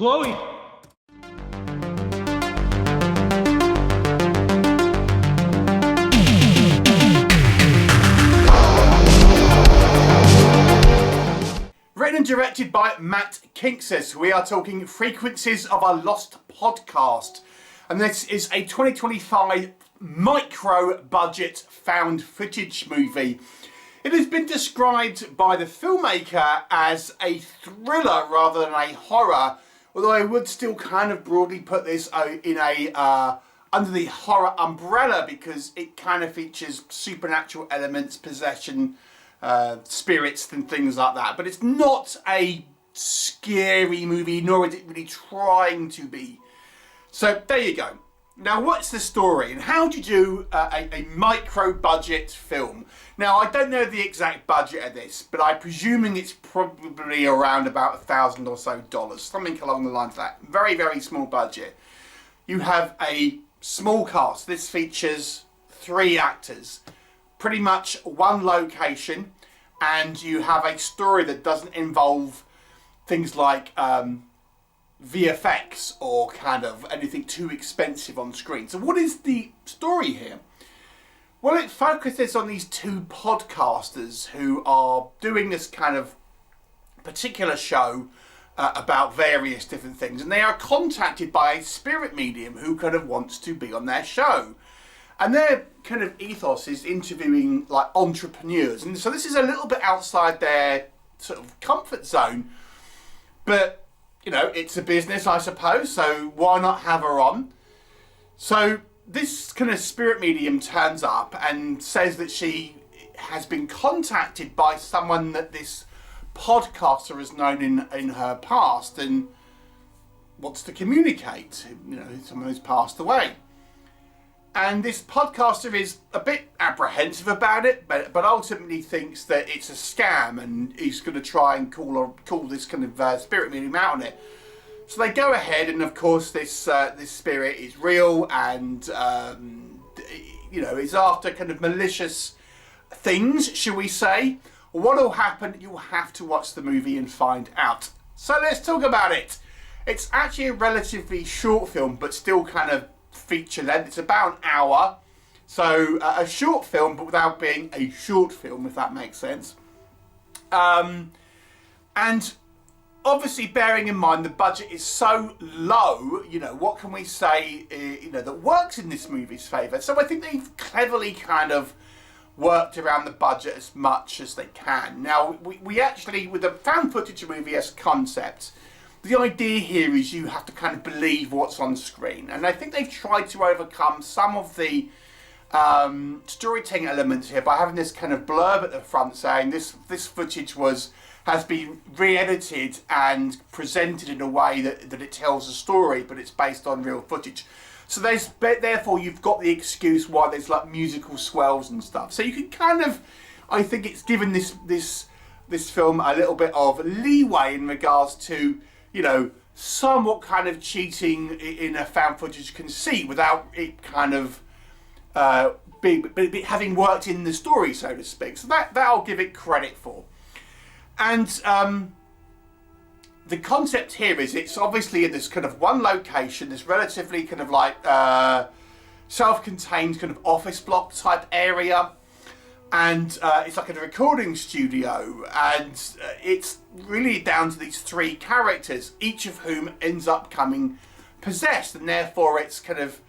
Chloe! Written and directed by Matt Kinksess, we are talking Frequencies of a Lost Podcast. And this is a 2025 micro-budget found footage movie. It has been described by the filmmaker as a thriller rather than a horror, although I would still kind of broadly put this in a under the horror umbrella because it kind of features supernatural elements, possession, spirits and things like that. But it's not a scary movie, nor is it really trying to be. So there you go. Now, what's the story and how do you do a micro-budget film? Now, I don't know the exact budget of this, but I'm presuming it's probably around about $1,000 or so, something along the lines of that. Very, very small budget. You have a small cast. This features 3 actors, pretty much one location, and you have a story that doesn't involve things like VFX or kind of anything too expensive on screen. So what is the story here? Well, it focuses on these 2 podcasters who are doing this kind of particular show about various different things, and they are contacted by a spirit medium who kind of wants to be on their show. And their kind of ethos is interviewing like entrepreneurs, and so this is a little bit outside their sort of comfort zone, but you know, it's a business, I suppose, so why not have her on? So this kind of spirit medium turns up and says that she has been contacted by someone that this podcaster has known in her past and wants to communicate, you know, someone who's passed away. And this podcaster is a bit apprehensive about it, but ultimately thinks that it's a scam and he's going to try and call this kind of spirit medium out on it. So they go ahead, and of course this spirit is real and you know, is after kind of malicious things, shall we say. What will happen? You'll have to watch the movie and find out. So let's talk about it. It's actually a relatively short film, but still kind of feature length. It's about an hour, so a short film but without being a short film, if that makes sense. And obviously bearing in mind the budget is so low, you know, what can we say you know, that works in this movie's favour? So I think they've cleverly kind of worked around the budget as much as they can. Now we actually, with a found footage movie as concept, the idea here is you have to kind of believe what's on screen, and I think they've tried to overcome some of the storytelling elements here by having this kind of blurb at the front saying this footage has been re-edited and presented in a way that it tells a story, but it's based on real footage. So therefore you've got the excuse why there's like musical swells and stuff. So you can kind of, I think it's given this film a little bit of leeway in regards to, you know, somewhat kind of cheating in a found footage conceit without it kind of having worked in the story, so to speak. So that I'll give it credit for. And the concept here is it's obviously in this kind of one location, this relatively kind of like self-contained kind of office block type area. And it's like a recording studio, and it's really down to these 3 characters, each of whom ends up coming possessed, and therefore it's kind of,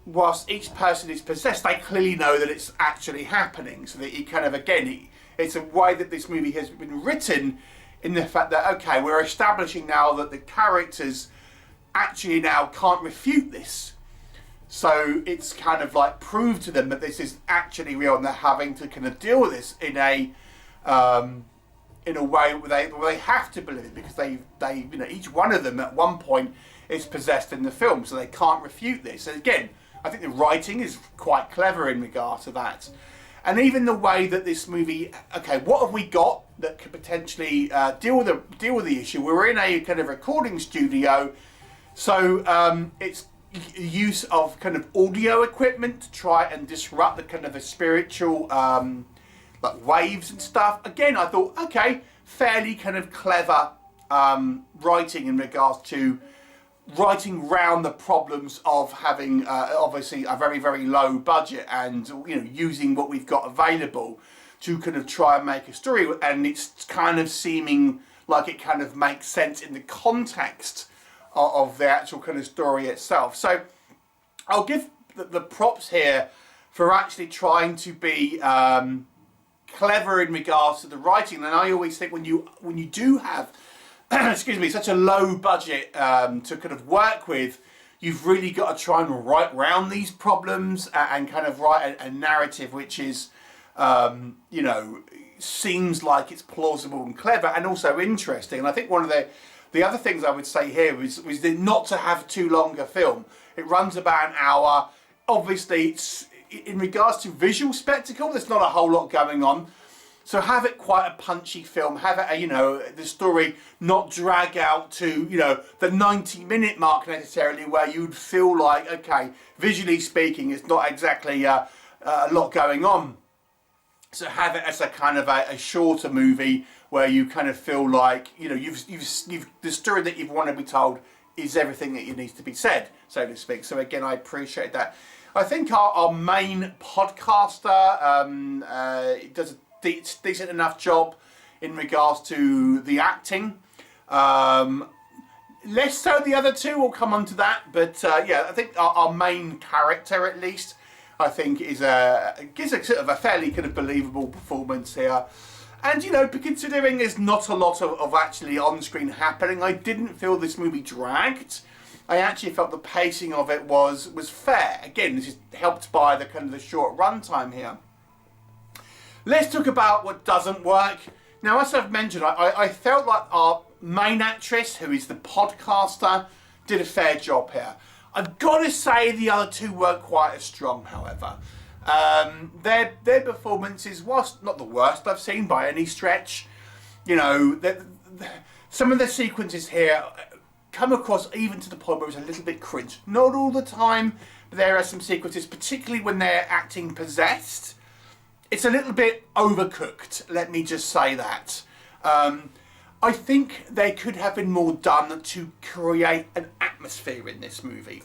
whilst each person is possessed, they clearly know that it's actually happening. So that you kind of, again, it's a way that this movie has been written in the fact that, okay, we're establishing now that the characters actually now can't refute this. So it's kind of like proved to them that this is actually real, and they're having to kind of deal with this in a way where they have to believe it, because they you know, each one of them at one point is possessed in the film, so they can't refute this. And again, I think the writing is quite clever in regard to that, and even the way that this movie, okay, what have we got that could potentially deal with the issue? We're in a kind of recording studio, so it's use of kind of audio equipment to try and disrupt the kind of a spiritual like waves and stuff. Again, I thought, okay, fairly kind of clever writing in regards to writing round the problems of having obviously a very, very low budget and, you know, using what we've got available to kind of try and make a story, and it's kind of seeming like it kind of makes sense in the context of the actual kind of story itself. So I'll give the props here for actually trying to be clever in regards to the writing. And I always think when you do have excuse me, such a low budget to kind of work with, you've really got to try and write round these problems and kind of write a narrative which is you know, seems like it's plausible and clever and also interesting. And I think one of the other things I would say here was not to have too long a film. It runs about an hour. Obviously, it's, in regards to visual spectacle, there's not a whole lot going on. So have it quite a punchy film. Have it, you know, the story not drag out to, you know, the 90-minute mark necessarily, where you'd feel like, okay, visually speaking, it's not exactly a lot going on. So have it as a kind of a shorter movie where you kind of feel like, you know, you've the story that you want to be told is everything that needs to be said, so to speak. So again, I appreciate that. I think our main podcaster does a decent enough job in regards to the acting. Less so the other two, we'll come on to that. But yeah, I think our main character, at least, I think gives a sort of a fairly kind of believable performance here. And, you know, considering there's not a lot of actually on-screen happening, I didn't feel this movie dragged. I actually felt the pacing of it was fair. Again, this is helped by the kind of the short runtime here. Let's talk about what doesn't work. Now, as I've mentioned, I felt like our main actress, who is the podcaster, did a fair job here. I've got to say the other two weren't quite as strong, however. Their performances was not the worst I've seen by any stretch. You know, some of the sequences here come across even to the point where it's a little bit cringe. Not all the time, but there are some sequences, particularly when they're acting possessed. It's a little bit overcooked, let me just say that. I think there could have been more done to create an atmosphere in this movie.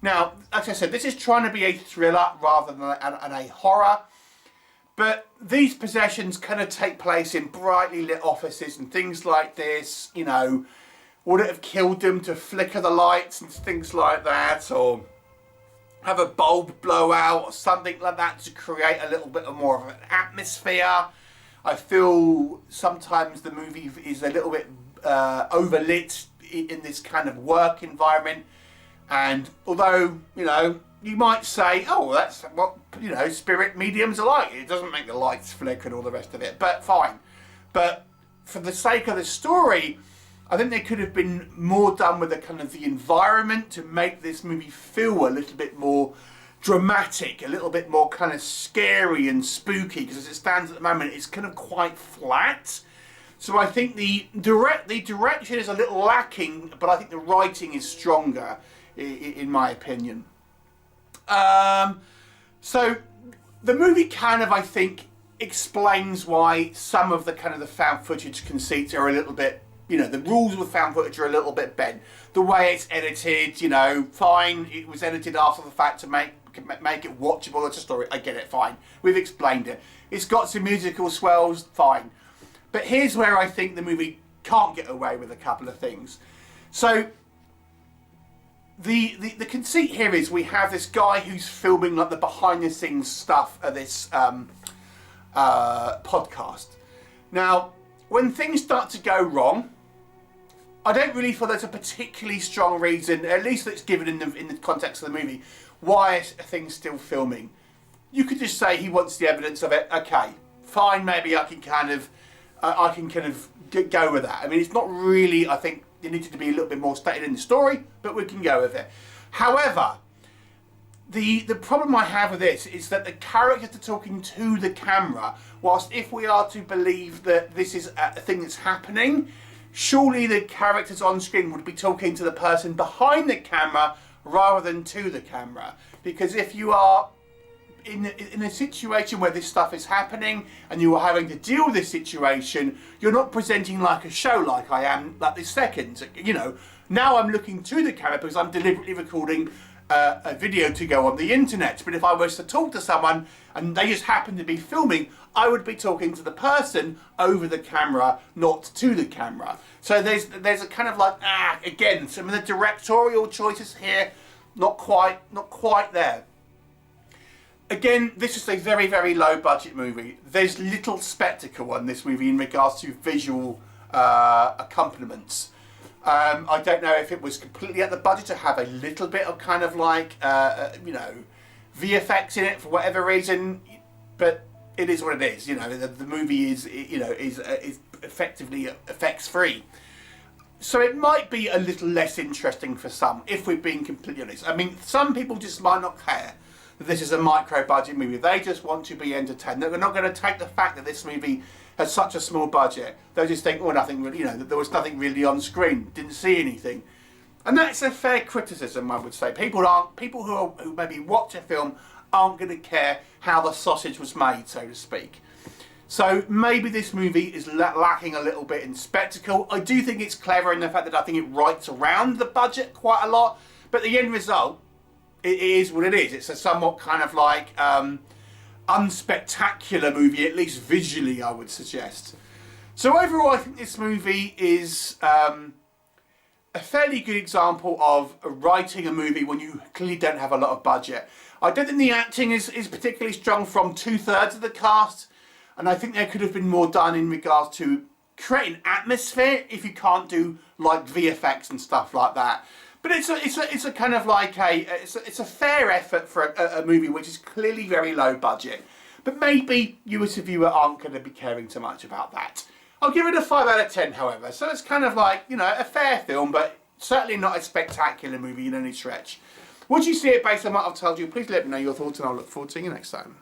Now, like I said, this is trying to be a thriller rather than a horror. But these possessions kind of take place in brightly lit offices and things like this. You know, would it have killed them to flicker the lights and things like that? Or have a bulb blow out or something like that to create a little bit more of an atmosphere? I feel sometimes the movie is a little bit overlit in this kind of work environment. And although, you know, you might say, oh, that's what, you know, spirit mediums are like. It doesn't make the lights flicker and all the rest of it, but fine. But for the sake of the story, I think there could have been more done with the kind of the environment to make this movie feel a little bit more dramatic, a little bit more kind of scary and spooky, because as it stands at the moment, it's kind of quite flat. So I think the direction is a little lacking, but I think the writing is stronger, in my opinion. So the movie kind of, I think, explains why some of the kind of the found footage conceits are a little bit, you know, the rules with found footage are a little bit bent. The way it's edited, you know, fine, it was edited after the fact to make it watchable. It's a story, I get it, fine. We've explained it. It's got some musical swells, fine. But here's where I think the movie can't get away with a couple of things. So the conceit here is we have this guy who's filming like the behind the scenes stuff of this podcast. Now, when things start to go wrong, I don't really feel there's a particularly strong reason, at least that's given in the context of the movie, why a thing's still filming. You could just say he wants the evidence of it. Okay, fine, maybe I can kind of go with that. I mean, it's not really, I think it needed to be a little bit more stated in the story, but we can go with it. However, the problem I have with this is that the characters are talking to the camera, whilst if we are to believe that this is a thing that's happening, surely the characters on screen would be talking to the person behind the camera rather than to the camera. Because if you are in a situation where this stuff is happening and you are having to deal with this situation, you're not presenting like a show like I am like this second. You know, now I'm looking to the camera because I'm deliberately recording a video to go on the internet. But if I was to talk to someone and they just happen to be filming, I would be talking to the person over the camera, not to the camera. So there's a kind of like, again, some of the directorial choices here, not quite there. Again, this is a very, very low budget movie. There's little spectacle in this movie in regards to visual accompaniments. I don't know if it was completely at the budget to have a little bit of kind of like, you know, VFX in it for whatever reason, but it is what it is. You know, the movie is, you know, is effectively effects free. So it might be a little less interesting for some, if we're being completely honest. I mean, some people just might not care that this is a micro-budget movie. They just want to be entertained. They're not going to take the fact that this movie has such a small budget. They'll just think, oh, nothing really, you know, that there was nothing really on screen, didn't see anything. And that's a fair criticism, I would say. People who maybe watch a film aren't going to care how the sausage was made, so to speak. So maybe this movie is lacking a little bit in spectacle. I do think it's clever in the fact that I think it writes around the budget quite a lot. But the end result, it is what it is. It's a somewhat kind of like unspectacular movie, at least visually, I would suggest. So overall, I think this movie is a fairly good example of writing a movie when you clearly don't have a lot of budget. I don't think the acting is particularly strong from 2/3 of the cast. And I think there could have been more done in regards to creating atmosphere if you can't do like VFX and stuff like that. But it's a kind of like it's a fair effort for a movie which is clearly very low budget. But maybe you as a viewer aren't going to be caring too much about that. I'll give it a 5 out of 10, however. So it's kind of like, you know, a fair film, but certainly not a spectacular movie in any stretch. Would you see it based on what I've told you? Please let me know your thoughts and I'll look forward to seeing you next time.